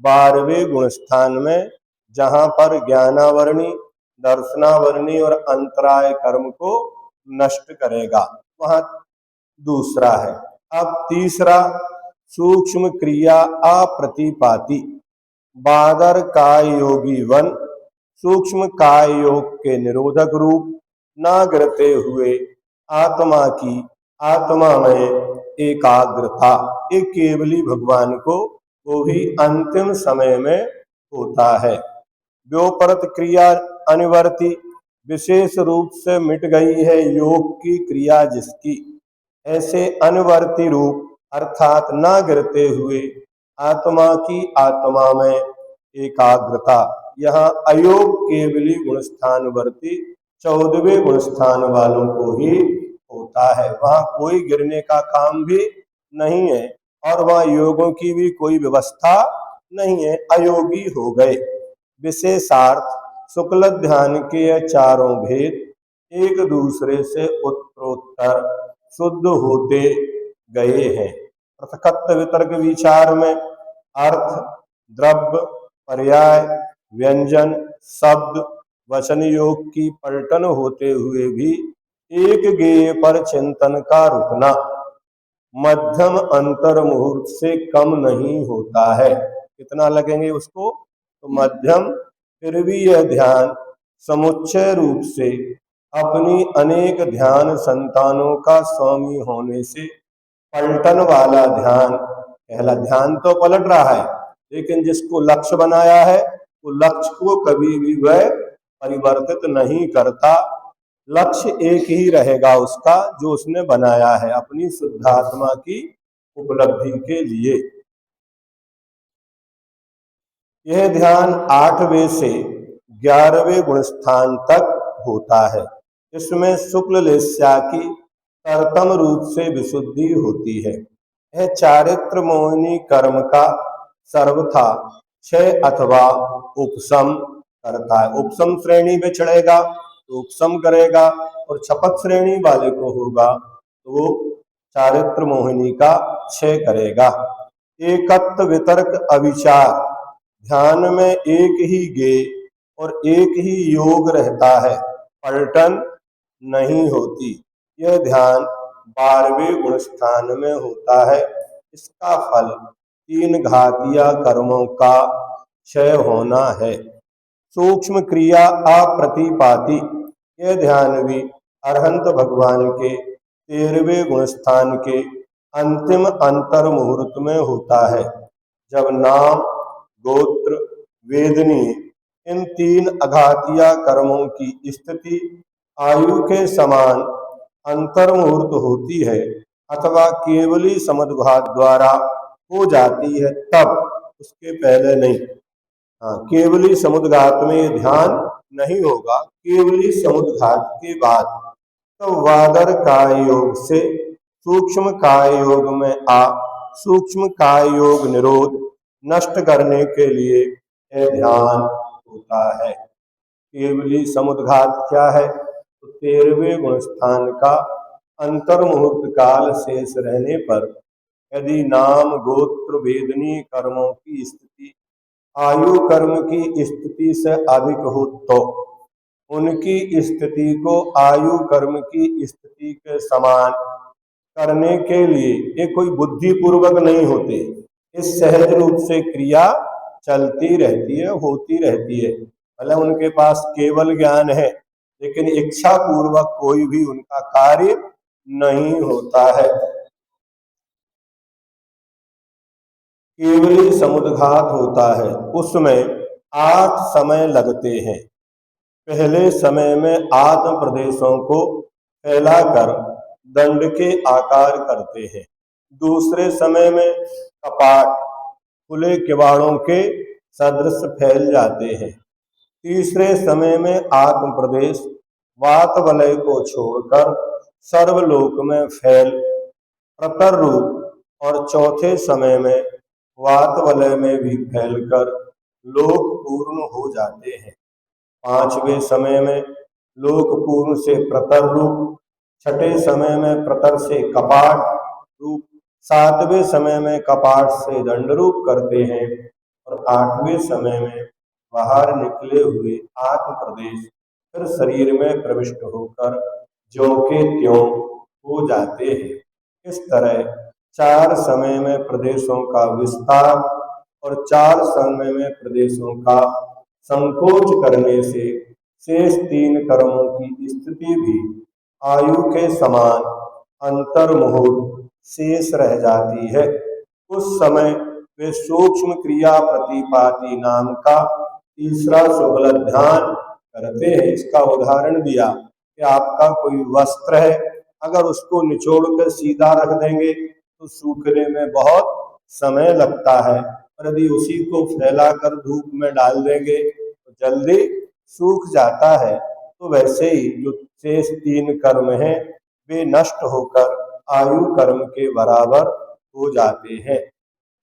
12वें गुण स्थान में, जहां पर ज्ञानावरणी, दर्शनावरणी और अंतराय कर्म को नष्ट करेगा, वहां दूसरा है। अब तीसरा, सूक्ष्म क्रिया अप्रतिपाती। बादर काय योगी वन, सूक्ष्म काय योग के निरोधक रूप, ना गिरते हुए आत्मा की, आत्मा में एकाग्रता, एक केवली भगवान को, वो भी अंतिम समय में होता है। व्योपरत क्रिया अनिवर्ती, विशेष रूप से मिट गई है योग की क्रिया जिसकी, ऐसे अनिवर्ती रूप अर्थात ना गिरते हुए आत्मा की, आत्मा में एकाग्रता। यहाँ अयोग केवली गुणस्थानवर्ती 14वें गुणस्थान वालों को ही होता है। वहां कोई गिरने का काम भी नहीं है और वहां योगों की भी कोई व्यवस्था नहीं है, अयोगी हो गए। विशेषार्थ शुक्ल ध्यान के यह चारों भेद एक दूसरे से उत्तरोत्तर शुद्ध होते गए हैं। पृथकत्व वितर्क विचार में अर्थ, द्रव्य, पर्याय, व्यंजन, शब्द, वचन योग की पलटन होते हुए भी एक गेय पर चिंतन का रुकना मध्यम अंतर मुहूर्त से कम नहीं होता है। कितना लगेंगे उसको? तो मध्यम। फिर भी यह ध्यान समुच्चय रूप से अपनी अनेक ध्यान संतानों का स्वामी होने से पलटन वाला ध्यान कहला। ध्यान तो पलट रहा है, लेकिन जिसको लक्ष्य बनाया है वो लक्ष्य को कभी भी वह परिवर्तित नहीं करता। लक्ष्य एक ही रहेगा उसका, जो उसने बनाया है अपनी शुद्धात्मा की उपलब्धि के लिए। यह ध्यान 8वें से 11वें गुणस्थान तक होता है। इसमें शुक्ल लेस्या की तरतम रूप से विशुद्धि होती है। यह चारित्र मोहिनी कर्म का सर्वथा क्षय अथवा उपशम करता है। उपशम श्रेणी में चढ़ेगा तो उपशम करेगा, और छपक श्रेणी वाले को होगा तो वो चारित्र मोहिनी का क्षय करेगा। एकत्व वितर्क अविचार ध्यान में एक ही गेय और एक ही योग रहता है, पलटन नहीं होती। यह ध्यान 12वें गुणस्थान में होता है। इसका फल 3 घातीय कर्मों का क्षय होना है। सूक्ष्म क्रिया अप्रतिपाती यह ध्यान भी अरहंत भगवान के 13वें गुणस्थान के अंतिम अंतर मुहूर्त में होता है, जब नाम, गोत्र, वेदनी इन 3 अघातीय कर्मों की स्थिति आयु के समान अंतर मुहूर्त होती है अथवा केवली समुद्घात द्वारा हो जाती है, तब, उसके पहले नहीं। हाँ, केवली समुद्घात में ध्यान नहीं होगा, केवली समुद्घात के बाद। तो वादर काय योग से सूक्ष्म काय योग में सूक्ष्म काय योग निरोध नष्ट करने के लिए यह ध्यान होता है। केवली समुद्घात क्या है? तो 13वें गुणस्थान का अंतर मुहूर्त काल शेष रहने पर यदि नाम, गोत्र, वेदनी कर्मों की स्थिति आयु कर्म की स्थिति से अधिक हो तो उनकी स्थिति को आयु कर्म की स्थिति के समान करने के लिए ये कोई बुद्धिपूर्वक नहीं होते, इस सहज रूप से क्रिया चलती रहती है, होती रहती है। मतलब उनके पास केवल ज्ञान है, लेकिन इच्छा पूर्वक कोई भी उनका कार्य नहीं होता है। केवली समुद्घात होता है, उसमें 8 समय लगते हैं। पहले समय में आत्म प्रदेशों को फैलाकर दंड के आकार करते हैं। दूसरे समय में कपाट खुले किवाड़ों के सदृश फैल जाते हैं। तीसरे समय में आत्म प्रदेश वात वलय को छोड़कर सर्वलोक में फैल प्रतर रूप, और चौथे समय में वात वलय में भी फैलकर लोक पूर्ण हो जाते हैं। 5वें समय में लोक पूर्ण से प्रतर रूप, 6ठे समय में प्रतर से कपाट रूप, 7वें समय में कपाट से दंड रूप करते हैं, और 8वें समय में बाहर निकले हुए आत्म प्रदेश फिर शरीर में प्रविष्ट होकर ज्यों के त्यों हो जाते हैं। इस तरह 4 समय में प्रदेशों का विस्तार और 4 समय में प्रदेशों का संकोच करने से शेष 3 कर्मों की स्थिति भी आयु के समान अंतर मुहूर्त शेष रह जाती है। उस समय वे सूक्ष्म क्रिया प्रतिपाती नाम का तीसरा शुक्ल ध्यान करते हैं। इसका उदाहरण दिया कि आपका कोई वस्त्र है, अगर उसको निचोड़ कर सीधा रख देंगे तो सूखने में बहुत समय लगता है, और यदि उसी को फैलाकर धूप में डाल देंगे तो जल्दी सूख जाता है। तो वैसे ही जो शेष 3 कर्म हैं वे नष्ट होकर आयु कर्म के बराबर हो जाते हैं।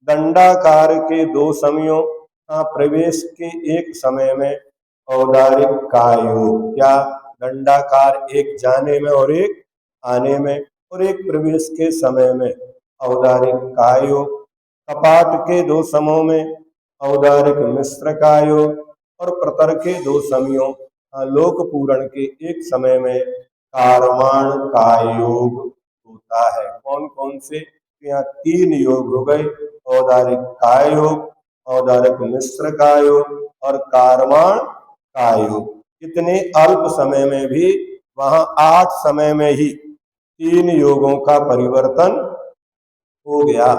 दंडाकार के 2 समयों प्रवेश के एक समय में औदारिक का योग, क्या दंडाकार एक जाने में और एक आने में, और एक प्रवेश के समय में औदारिक का योग, कपाट के दो समों में औदारिक मिश्र का योग, और प्रतर के दो समियों लोक पूरण के एक समय में कारवाण का योग होता है। कौन कौन से? यहाँ तीन योग हो गए, औदारिक का योग, औदारिक मिश्र का योग और कारवाण का योग। इतने अल्प समय में भी वहां 8 समय में ही 3 योगों का परिवर्तन हो गया।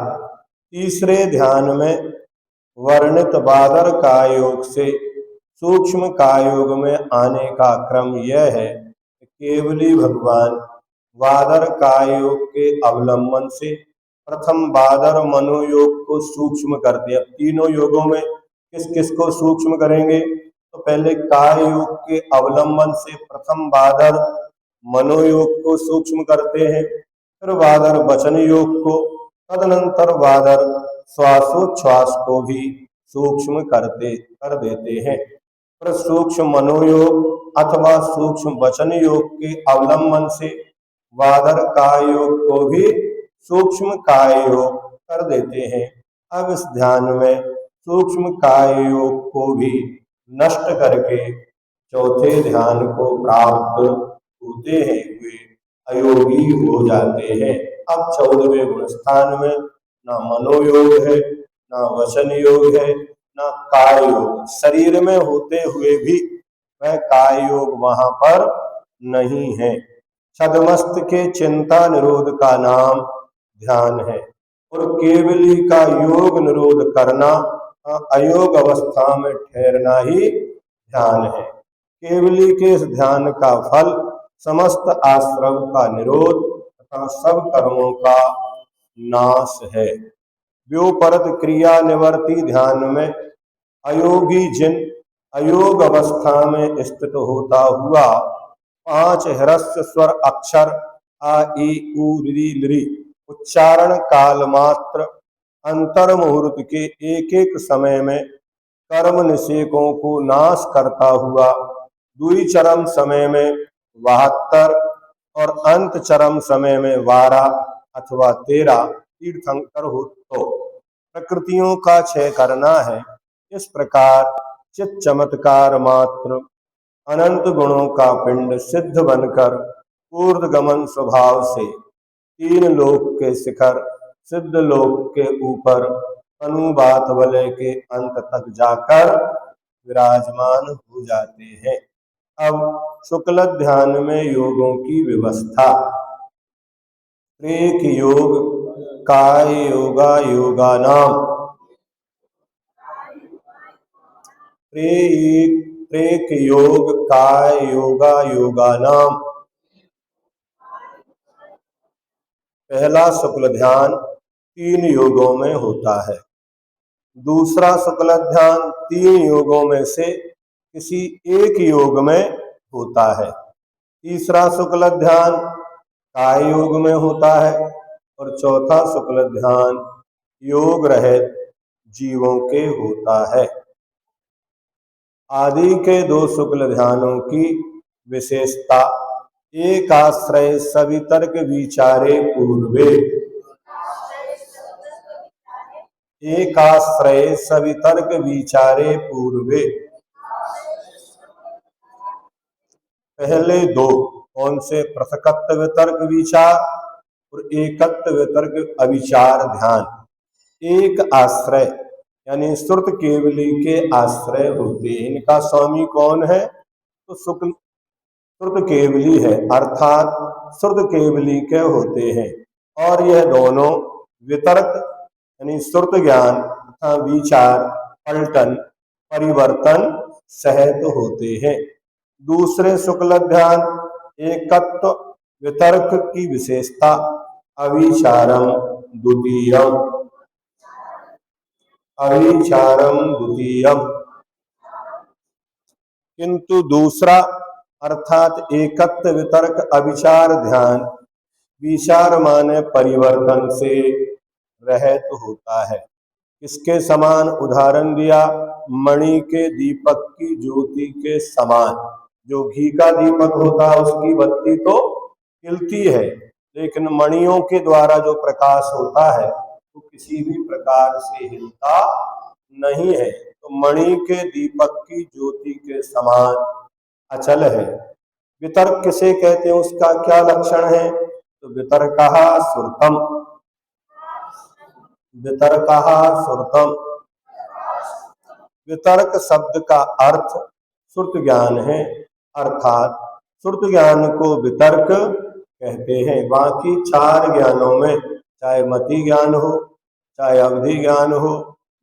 तीसरे ध्यान में वर्णित बादर का योग से सूक्ष्म कायोग में आने का क्रम यह है कि केवली भगवान वादर कायोग के अवलंबन से प्रथम बादर मनोयोग को सूक्ष्म करते हैं। अब तीनों योगों में किस किस को सूक्ष्म करेंगे? तो पहले काय योग के अवलंबन से प्रथम बादर मनोयोग को सूक्ष्म करते हैं, फिर बादर वचन योग को, तदनंतर बादर श्वासोच्छ्वास को भी सूक्ष्म कर देते हैं। पर सूक्ष्म मनोयोग अथवा सूक्ष्म वचन योग के अवलंबन से वादर काय योग को भी सूक्ष्म काय योग कर देते हैं। अब इस ध्यान में सूक्ष्म काय योग को भी नष्ट करके चौथे ध्यान को प्राप्त होते हैं, वे अयोगी हो जाते हैं। अब 14वें गुण स्थान में ना मनोयोग है, ना वचन योग है, ना काय योग। शरीर में होते हुए भी वह काय योग वहां पर नहीं है। छद्मस्त के चिंता निरोध का नाम ध्यान है, और केवली का योग निरोध करना, अयोग अवस्था में ठहरना ही ध्यान है। केवली के इस ध्यान का फल समस्त आश्रम का निरोध तथा सब कर्मों का नाश है। व्योपरत क्रिया निवर्ती ध्यान में अयोगी जिन अयोग अवस्था में स्थित होता हुआ 5 ह्रस्व स्वर अक्षर आ ई उ री लृ उच्चारण काल मात्र अंतर मुहूर्त के एक एक समय में कर्म निषेकों को नाश करता हुआ द्विचरम समय में 72 और अंत चरम समय में 12 अथवा 13 तीर्थंकर हो तो प्रकृतियों का क्षय करना है। इस प्रकार चित चमत्कार मात्र अनंत गुणों का पिंड सिद्ध बनकर ऊर्ध्वगमन स्वभाव से 3 लोक के शिखर सिद्ध लोक के ऊपर अनुबात वलय के अंत तक जाकर विराजमान हो जाते हैं। अब शुक्ल ध्यान में योगों की व्यवस्था। प्रेक योग काय योगा योगा नाम, प्रेक योग काय योगा योगा नाम। पहला शुक्ल ध्यान 3 योगों में होता है। दूसरा शुक्ल ध्यान 3 योगों में से किसी एक योग में होता है। तीसरा शुक्ल ध्यान काय योग में होता है, और चौथा शुक्ल ध्यान योग रहित जीवों के होता है। आदि के 2 शुक्ल ध्यानों की विशेषता। एक आश्रय सवितर्क विचारे पूर्वे, एक आश्रय सवितर्क विचारे पूर्वे। पहले 2 कौन से? पृथकत्व वितर्क विचार और एकत्व वितर्क अविचार ध्यान। एक आश्रय यानी श्रुत केवली के आश्रय होते हैं। इनका स्वामी कौन है? तो शुक्ल श्रुत केवली है, अर्थात श्रुत केवली के होते हैं। और यह दोनों वितर्क यानी श्रुत ज्ञान तथा विचार पलटन परिवर्तन सहित होते हैं। दूसरे शुक्ल ध्यान एकत्व वितर्क की विशेषता। अविचारम द्वितीयम, अविचारम द्वितीयम। किंतु दूसरा अर्थात एकत्व वितर्क अविचार ध्यान विचार माने परिवर्तन से रहित होता है। इसके समान उदाहरण दिया, मणि के दीपक की ज्योति के समान। जो घी का दीपक होता है उसकी बत्ती तो हिलती है, लेकिन मणियों के द्वारा जो प्रकाश होता है वो किसी भी प्रकार से हिलता नहीं है। तो मणि के दीपक की ज्योति के समान अचल है। वितर्क किसे कहते हैं, उसका क्या लक्षण है? तो वितर्कः श्रुतम, वितर्कः श्रुतम। वितर्क शब्द का अर्थ श्रुत ज्ञान है, अर्थात श्रुत ज्ञान को वितर्क कहते हैं। बाकी चार ज्ञानों में, चाहे मति ज्ञान हो, चाहे अवधि ज्ञान हो,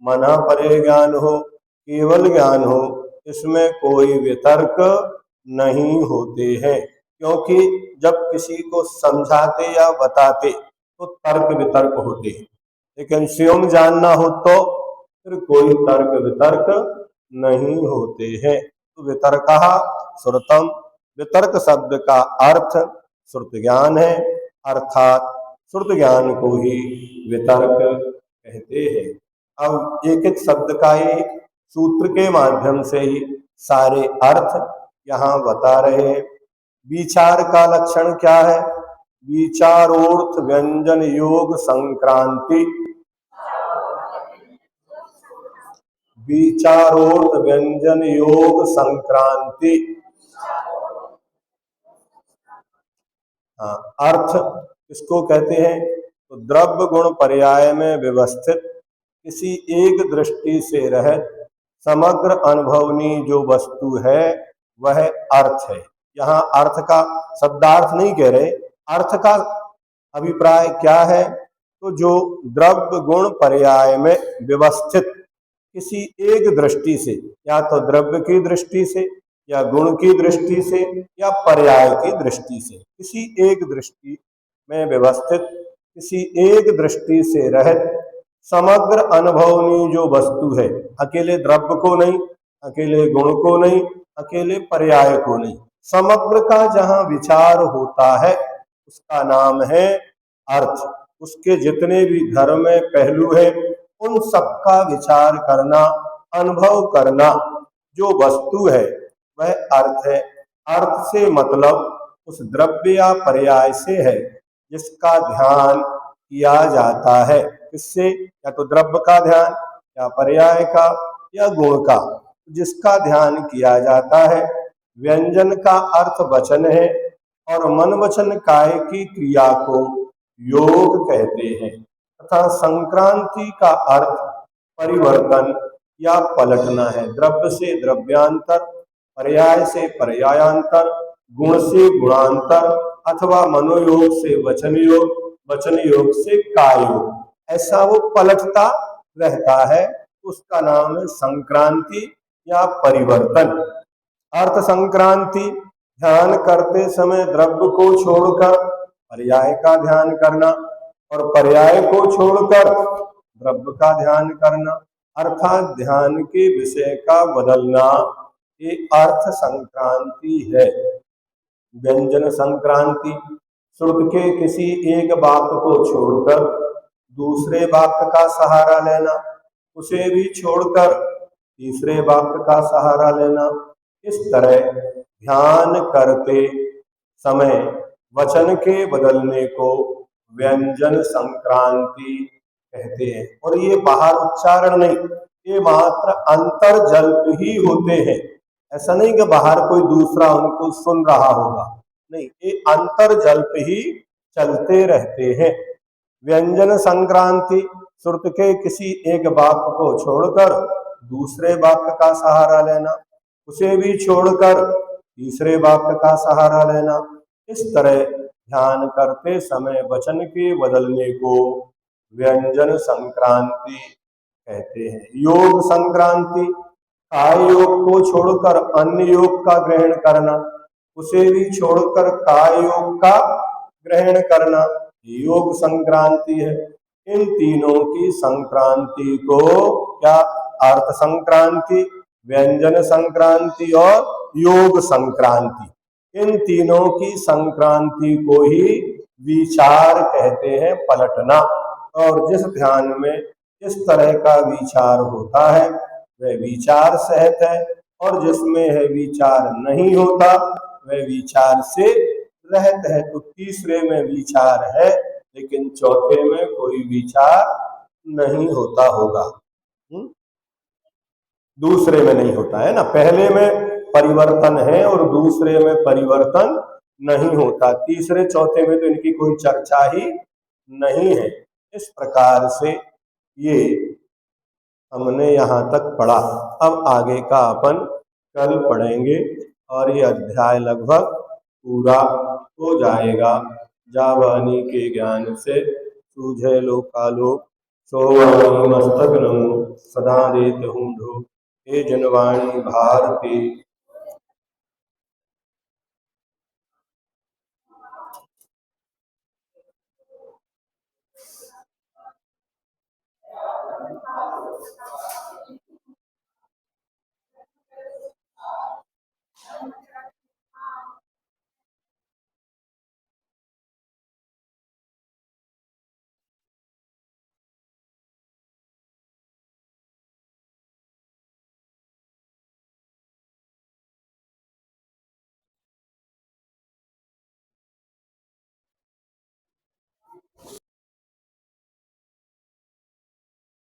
मना परे ज्ञान हो, केवल ज्ञान हो, इसमें कोई वितर्क नहीं होते हैं। क्योंकि जब किसी को समझाते या बताते तो तर्क वितर्क होते हैं, लेकिन स्वयं जानना हो तो फिर कोई तर्क वितर्क नहीं होते हैं। तो वितर्कः श्रुतम, वितर्क शब्द का अर्थ श्रुत ज्ञान है, अर्थात श्रुत ज्ञान को ही वितर्क कहते हैं। अब एक एक शब्द का ही सूत्र के माध्यम से ही सारे अर्थ यहाँ बता रहे हैं। विचार का लक्षण क्या है? विचारोर्थ व्यंजन योग संक्रांति, विचारोर्थ व्यंजन योग संक्रांति। अर्थ किसको कहते हैं? तो द्रव्य गुण पर्याय में व्यवस्थित, किसी एक दृष्टि से रहित, समग्र अनुभवनी जो वस्तु है वह अर्थ है। यहाँ अर्थ का शब्दार्थ नहीं कह रहे, अर्थ का अभिप्राय क्या है? तो जो द्रव्य गुण पर्याय में व्यवस्थित, किसी एक दृष्टि से, या तो द्रव्य की दृष्टि से, या गुण की दृष्टि से, या पर्याय की दृष्टि से, किसी एक दृष्टि में व्यवस्थित, किसी एक दृष्टि से रहित, समग्र अनुभवनी जो वस्तु है, अकेले द्रव्य को नहीं, अकेले गुण को नहीं, अकेले पर्याय को नहीं, समग्र का जहाँ विचार होता है उसका नाम है अर्थ। उसके जितने भी धर्म में पहलू है उन सबका विचार करना, अनुभव करना जो वस्तु है वह अर्थ है। अर्थ से मतलब उस द्रव्य या पर्याय से है जिसका ध्यान किया जाता है। किससे? या तो द्रव्य का ध्यान, या पर्याय का, या गुण का, जिसका ध्यान किया जाता है। व्यंजन का अर्थ वचन है और मन वचन काय की क्रिया को योग कहते हैं, तथा संक्रांति का अर्थ परिवर्तन या पलटना है। द्रव्य से द्रव्यांतर, पर्याय से पर्यायांतर, गुण से गुणांतर, अथवा मनोयोग से वचन योग, वचन योग से काय योग, ऐसा वो पलटता रहता है, उसका नाम है संक्रांति या परिवर्तन। अर्थ संक्रांति, ध्यान करते समय द्रव्य को छोड़कर पर्याय का ध्यान करना और पर्याय को छोड़कर द्रव्य का ध्यान करना, अर्थात ध्यान के विषय का बदलना, ये अर्थ संक्रांति है। व्यंजन संक्रांति, श्रुत के किसी एक वाक्य को छोड़कर दूसरे वाक्य का सहारा लेना, उसे भी छोड़कर तीसरे वाक्य का सहारा लेना। इस तरह ध्यान करते समय वचन के बदलने को व्यंजन संक्रांति कहते हैं। और ये बाहर उच्चारण नहीं, ये मात्र अंतर जल्प ही होते हैं। ऐसा नहीं कि बाहर कोई दूसरा उनको सुन रहा होगा, नहीं, ये अंतर जल्प ही चलते रहते हैं। व्यंजन संक्रांति, श्रुत के किसी एक वाक्य को छोड़कर दूसरे वाक्य का सहारा लेना, उसे भी छोड़कर तीसरे वाक्य का सहारा लेना। इस तरह ध्यान करते समय वचन के बदलने को व्यंजन संक्रांति कहते हैं। योग संक्रांति, काय योग को छोड़कर अन्य योग का ग्रहण करना, उसे भी छोड़कर काय योग का ग्रहण करना, योग संक्रांति है। इन तीनों की संक्रांति को क्या? अर्थ संक्रांति, व्यंजन संक्रांति और योग संक्रांति, इन तीनों की संक्रांति को ही विचार कहते हैं, पलटना। और जिस ध्यान में इस तरह का विचार होता है वह विचार सहित है, और जिसमें है विचार नहीं होता वह विचार से रहित है। तो तीसरे में विचार है लेकिन चौथे में कोई विचार नहीं होता होगा। दूसरे में नहीं होता है ना, पहले में परिवर्तन है और दूसरे में परिवर्तन नहीं होता, तीसरे चौथे में तो इनकी कोई चर्चा ही नहीं है। इस प्रकार से ये हमने यहाँ तक पढ़ा। अब आगे का अपन कल पढ़ेंगे और ये अध्याय लगभग पूरा हो जाएगा। जावानी के ज्ञान से सूझे लोकालोक, सोवाणी मस्तक नमो सदा देत हूँ ढो। हे जनवाणी भारती।